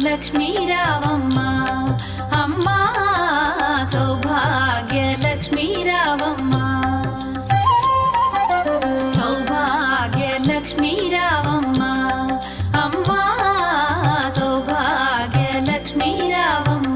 లక్ష్మీ రావమ్మ అమ్మ సౌభాగ్య లక్ష్మీ రావమ్మ సౌభాగ్య లక్ష్మీ రావమ్మ అమ్మ సౌభాగ్య లక్ష్మీ రావమ్మ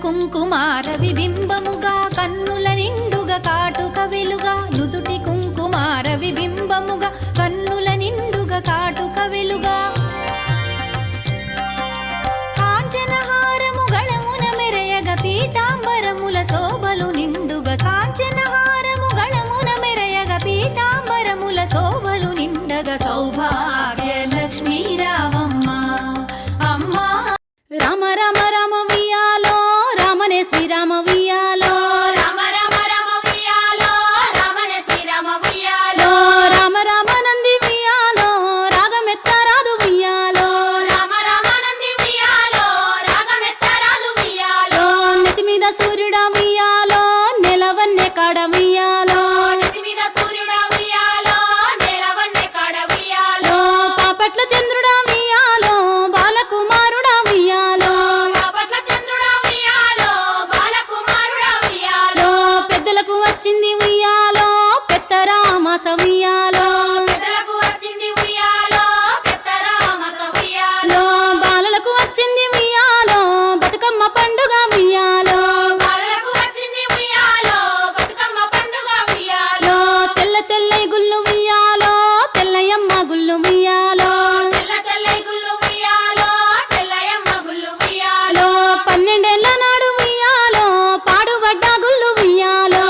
కుంకుమార విబింబముగా కన్నుల నిండుగా కాటుక వెలుగా నుదుటి కుంకుమార విబింబముగా కన్నుల నిండుగా కాటుక వెలుగా కాంచనహారము గళమున మెరయగ పీతాంబరముల శోభలు నిండుగా కాంచనహారము గళమున మెరయగ పీతాంబరముల శోభలు నిండగా సౌభాగ్య లక్ష్మీ రావమ్మ అమ్మ రామ రామ రామ శ్రీరామ వియాలో రామ రామ రామ వియాలో రామనే శ్రీరామ వియాలో రామ రామ నంది వియాలో రాగమెత్తరాదు వియాలో రామ రామ నంది వియాలో రాగమెత్తరాదు వియాలో నెత్తి మీద సూర్యుడా వియాలో నెలవన్నె కాడ వియాలో నెత్తి మీద సూర్యుడా వియాలో నెలవన్నె కాడ వియాలో పాపట్ల చంద్రుడా వియాలో బాలకుమారుడా వియాలో వచ్చింది ఉయ్యాలో పెత్తరామస ఉయ్యాలో పెద్దలకు వచ్చింది ఉయ్యాలో పెత్తరామస ఉయ్యాలో బాలలకు వచ్చింది ఉయ్యాలో బతుకమ్మ పండుగ ఉయ్యాలో బాలలకు వచ్చింది ఉయ్యాలో బతుకమ్మ పండుగ ఉయ్యాలో తెల్ల తెల్లై గుళ్ళు ఉయ్యాలో తెల్లయమ్మ గుళ్ళు ఉయ్యాలో తెల్ల తెల్లై గుళ్ళు ఉయ్యాలో తెల్లయమ్మ గుళ్ళు ఉయ్యాలో 12 ఏళ్ల నాడు ఉయ్యాలో పాడుబడ్డ గుళ్ళు ఉయ్యాలో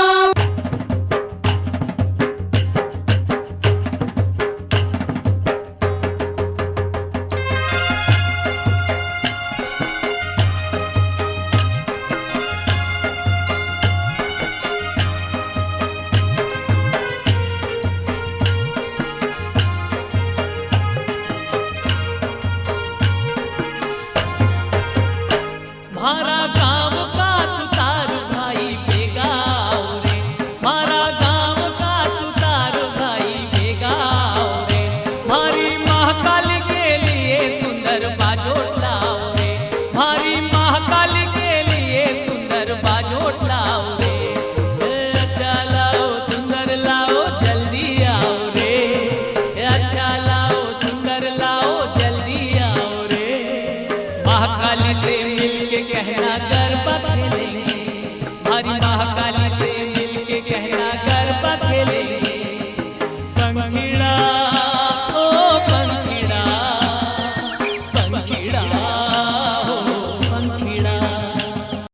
महाकाली से मिल